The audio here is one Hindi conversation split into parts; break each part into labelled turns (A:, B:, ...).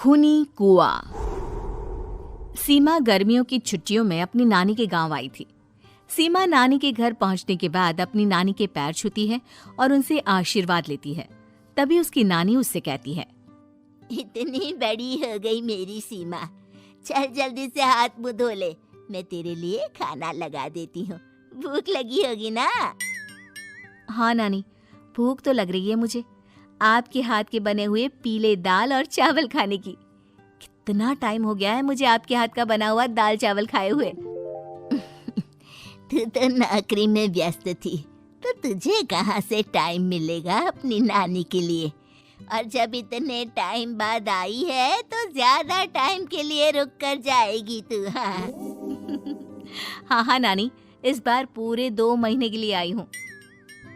A: खूनी कुआं। सीमा गर्मियों की छुट्टियों में अपनी नानी के गांव आई थी। सीमा नानी के घर पहुंचने के बाद अपनी नानी के पैर छूती है और उनसे आशीर्वाद लेती है। तभी उसकी नानी उससे कहती है,
B: इतनी बड़ी हो गई मेरी सीमा, चल जल्दी से हाथ मुंह धो ले, मैं तेरे लिए खाना लगा देती हूँ। भूख लगी होगी ना?
A: हाँ नानी, भूख तो लग रही है मुझे, आपके हाथ के बने हुए पीले दाल और चावल खाने की। कितना टाइम हो गया है मुझे आपके हाथ का बना हुआ दाल चावल खाए हुए।
B: तू तो नौकरी में व्यस्त थी, तो तुझे कहाँ से टाइम मिलेगा अपनी नानी के लिए? और जब इतने टाइम बाद आई है तो ज्यादा टाइम के लिए रुक कर जाएगी तू।
A: हाँ नानी, इस बार पूरे 2 महीने के लिए आई हूँ।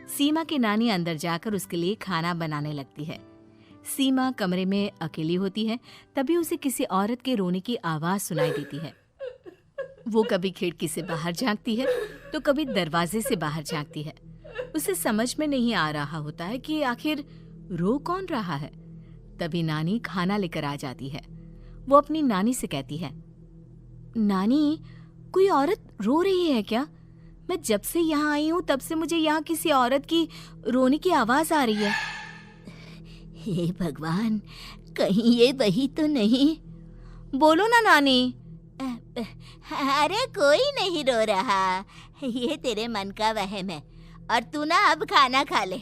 A: सीमा की नानी अंदर जाकर उसके लिए खाना बनाने लगती है। सीमा कमरे में अकेली होती है, तभी उसे किसी औरत के रोने की आवाज सुनाई देती है। वो कभी खिड़की से बाहर झांकती है तो कभी दरवाजे से बाहर झांकती है। उसे समझ में नहीं आ रहा होता है कि आखिर रो कौन रहा है। तभी नानी खाना लेकर आ जाती है। वो अपनी नानी से कहती है, नानी, कोई औरत रो रही है क्या? मैं जब से यहाँ आई हूँ तब से मुझे यहाँ किसी औरत की रोने की आवाज आ रही है।
B: हे भगवान, कहीं ये वही तो नहीं?
A: बोलो ना नानी।
B: अरे कोई नहीं रो रहा, ये तेरे मन का वहम है। और तू ना अब खाना खा ले,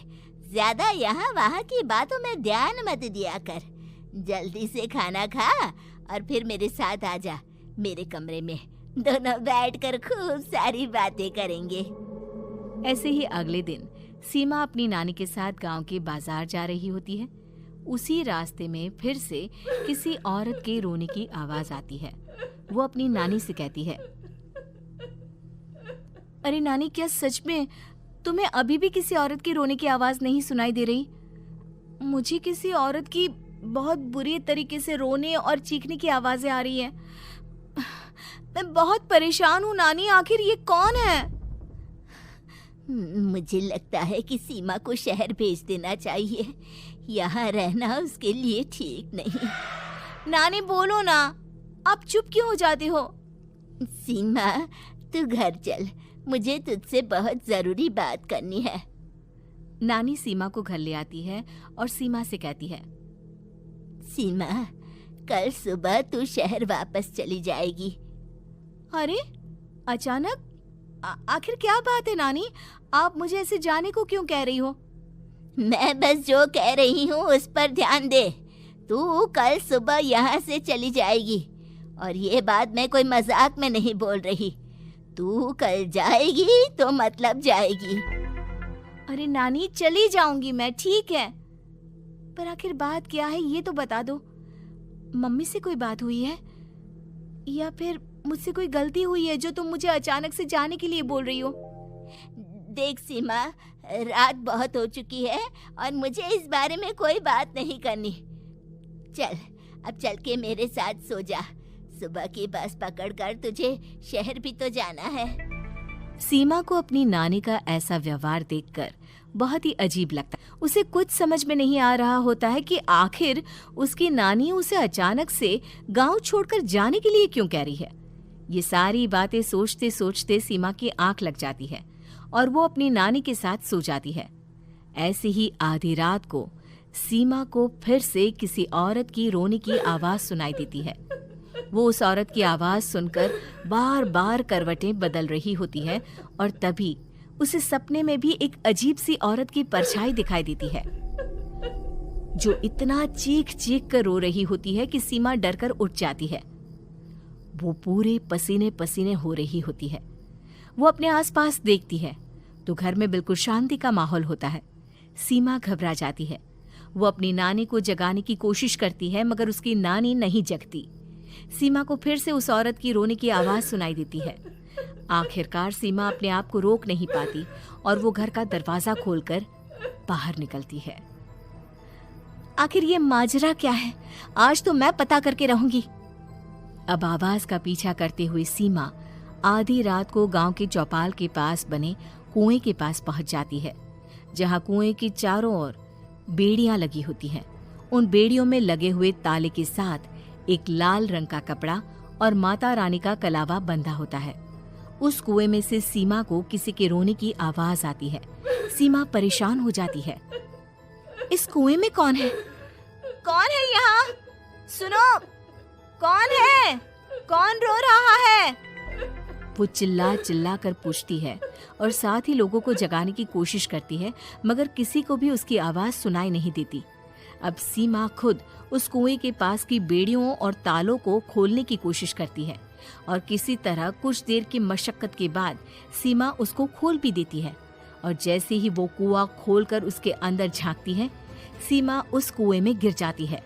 B: ज्यादा यहाँ वहाँ की बातों में ध्यान मत दिया कर। जल्दी से खाना खा और फिर मेरे साथ आ जा मेरे कमरे में, दोनों बैठकर खूब सारी बातें करेंगे।
A: ऐसे ही अगले दिन सीमा अपनी नानी के साथ गांव के बाजार जा रही होती है। उसी रास्ते में फिर से किसी औरत के रोने की आवाज आती है। वो अपनी नानी से कहती है, अरे नानी, क्या सच में तुम्हें अभी भी किसी औरत की रोने की आवाज नहीं सुनाई दे रही? मुझे किसी औरत की बहुत बुरी तरीके से रोने और चीखने की आवाजें आ रही है। मैं बहुत परेशान हूँ नानी, आखिर ये कौन है?
B: मुझे लगता है कि सीमा को शहर भेज देना चाहिए, यहाँ रहना उसके लिए ठीक नहीं।
A: नानी बोलो ना, आप चुप क्यों हो जाते हो?
B: सीमा, तू घर चल, मुझे तुझसे बहुत जरूरी बात करनी है।
A: नानी सीमा को घर ले आती है और सीमा से कहती है,
B: सीमा, कल सुबह तू शहर वापस चली जाएगी।
A: अरे अचानक? आखिर क्या बात है नानी, आप मुझे ऐसे जाने को क्यों कह रही हो?
B: मैं बस जो कह रही हूँ उस पर ध्यान दे। तू कल सुबह यहाँ से चली जाएगी, और ये बात मैं कोई मजाक में नहीं बोल रही। तू कल जाएगी तो मतलब जाएगी।
A: अरे नानी, चली जाऊंगी मैं, ठीक है, पर आखिर बात क्या है ये तो बता दो। मम्मी से कोई बात हुई है या फिर मुझसे कोई गलती हुई है जो तुम मुझे अचानक से जाने के लिए बोल रही हो?
B: देख सीमा, रात बहुत हो चुकी है और मुझे इस बारे में कोई बात नहीं करनी। चल, अब चल के मेरे साथ सो जा। सुबह की बस पकड़कर तुझे शहर भी तो जाना है।
A: सीमा को अपनी नानी का ऐसा व्यवहार देखकर बहुत ही अजीब लगता है। उसे कुछ समझ में नहीं आ रहा होता है कि आखिर उसकी नानी उसे अचानक से गांव छोड़कर जाने के लिए क्यों कह रही है। ये सारी बातें सोचते सोचते सीमा की आंख लग जाती है और वो अपनी नानी के साथ सो जाती है। ऐसे ही आधी रात को सीमा को फिर से किसी औरत की रोने की आवाज सुनाई देती है। वो उस औरत की आवाज सुनकर बार बार करवटें बदल रही होती है और तभी उसे सपने में भी एक अजीब सी औरत की परछाई दिखाई देती है, जो इतना चीख चीख कर रो रही होती है कि सीमा डरकर उठ जाती है। वो पूरे पसीने पसीने हो रही होती है। वो अपने आसपास देखती है तो घर में बिल्कुल शांति का माहौल होता है। सीमा घबरा जाती है। वो अपनी नानी को जगाने की कोशिश करती है, मगर उसकी नानी नहीं जगती। सीमा को फिर से उस औरत की रोने की आवाज सुनाई देती है। आखिरकार सीमा अपने आप को रोक नहीं पाती और वो घर का दरवाजा खोलकर बाहर निकलती है। आखिर ये माजरा क्या है? आज तो मैं पता करके रहूंगी। अब आवाज का पीछा करते हुए सीमा आधी रात को गांव के चौपाल के पास बने कुएं के पास पहुंच जाती है, जहां कुएं की चारों ओर बेड़ियां लगी होती हैं। उन बेड़ियों में लगे हुए ताले के साथ एक लाल रंग का कपड़ा और माता रानी का कलावा बंधा होता है। उस कुएं में से सीमा को किसी के रोने की आवाज आती है। सीमा परेशान हो जाती है। इस कुएं में कौन है? कौन है यहाँ? सुनो, कौन है? कौन रो रहा है? वो चिल्ला चिल्ला कर पूछती है और साथ ही लोगों को जगाने की कोशिश करती है, मगर किसी को भी उसकी आवाज सुनाई नहीं देती। अब सीमा खुद उस कुएं के पास की बेड़ियों और तालों को खोलने की कोशिश करती है और किसी तरह कुछ देर की मशक्कत के बाद सीमा उसको खोल भी देती है। और जैसे ही वो कुआं खोलकर उसके अंदर झांकती है, सीमा उस कुएं में गिर जाती है।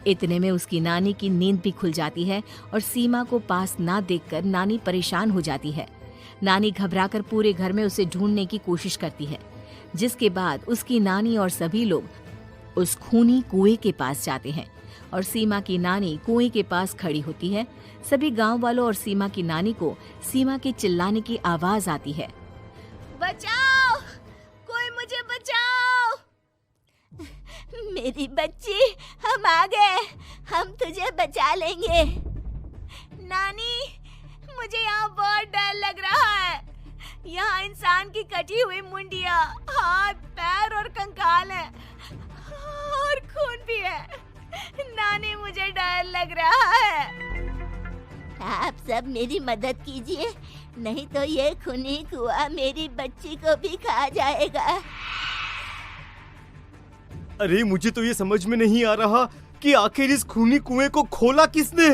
A: इतने में उसकी नानी की नींद भी खुल जाती है और सीमा को पास ना देखकर नानी परेशान हो जाती है। नानी घबराकर पूरे घर में उसे ढूंढने की कोशिश करती है, जिसके बाद उसकी नानी और सभी लोग उस खूनी कुएं के पास जाते हैं और सीमा की नानी कुएं के पास खड़ी होती है। सभी गांव वालों और सीमा की नानी को सीमा के चिल्लाने की आवाज आती है। बचाओ, कोई मुझे बचाओ।
B: मेरी बच्ची, हम आ गए, हम तुझे बचा लेंगे।
A: नानी, मुझे यहाँ बहुत डर लग रहा है। यहाँ इंसान की कटी हुई मुंडियाँ, हाथ, पैर और कंकाल हैं और खून भी है। नानी, मुझे डर लग रहा है।
B: आप सब मेरी मदद कीजिए, नहीं तो ये खूनी कुआं मेरी बच्ची को भी खा जाएगा।
C: अरे मुझे तो ये समझ में नहीं आ रहा कि आखिर इस खूनी कुएं को खोला किसने।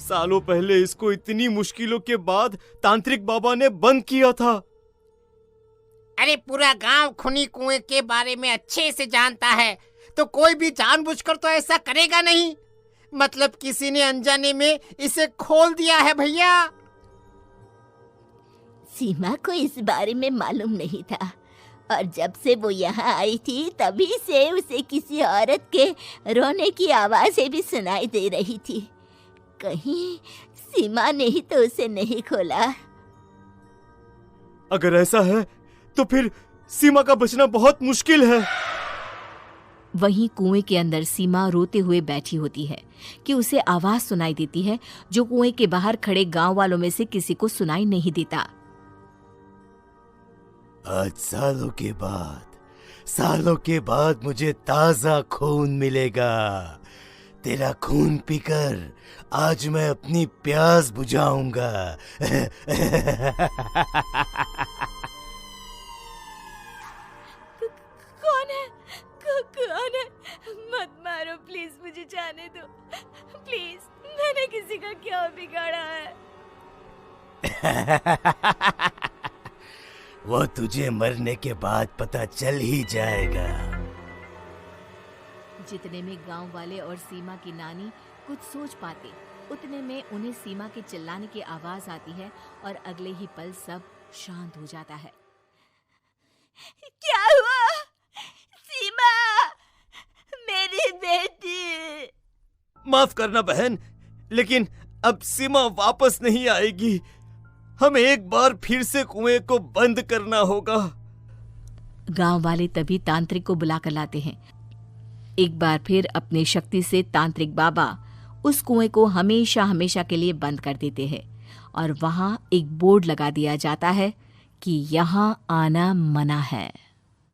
C: सालों पहले इसको इतनी मुश्किलों के बाद तांत्रिक बाबा ने बंद किया था।
D: अरे पूरा गांव खूनी कुएं के बारे में अच्छे से जानता है, तो कोई भी जानबूझकर तो ऐसा करेगा नहीं। मतलब किसी ने अनजाने में इसे खोल दिया है भैया।
B: सीमा को इस बारे में मालूम नहीं था और जब से वो यहाँ आई थी तभी से उसे किसी औरत के रोने की आवाजें भी सुनाई दे रही थी। कहीं सीमा ने ही तो उसे नहीं खोला।
C: अगर ऐसा है तो फिर सीमा का बचना बहुत मुश्किल है।
A: वहीं कुएं के अंदर सीमा रोते हुए बैठी होती है कि उसे आवाज सुनाई देती है जो कुएं के बाहर खड़े गांव वालों में से किसी को सुनाई नहीं देता।
C: आज सालों के बाद मुझे ताजा खून मिलेगा। तेरा खून पीकर आज मैं अपनी प्यास बुझाऊंगा।
A: कौन है? मत मारो प्लीज, मुझे जाने दो प्लीज। मैंने किसी का क्या बिगाड़ा है?
C: वो तुझे मरने के बाद पता चल ही जाएगा।
A: जितने में गांव वाले और सीमा की नानी कुछ सोच पाते, उतने में उन्हें सीमा के चिल्लाने की आवाज आती है और अगले ही पल सब शांत हो जाता है।
B: क्या हुआ? सीमा, मेरी बेटी।
C: माफ करना बहन, लेकिन अब सीमा वापस नहीं आएगी। हमें एक बार फिर से कुएं को बंद करना होगा।
A: गांव वाले तभी तांत्रिक को बुलाकर लाते हैं। एक बार फिर अपनी शक्ति से तांत्रिक बाबा उस कुएं को हमेशा हमेशा के लिए बंद कर देते हैं और वहां एक बोर्ड लगा दिया जाता है कि यहाँ आना मना है।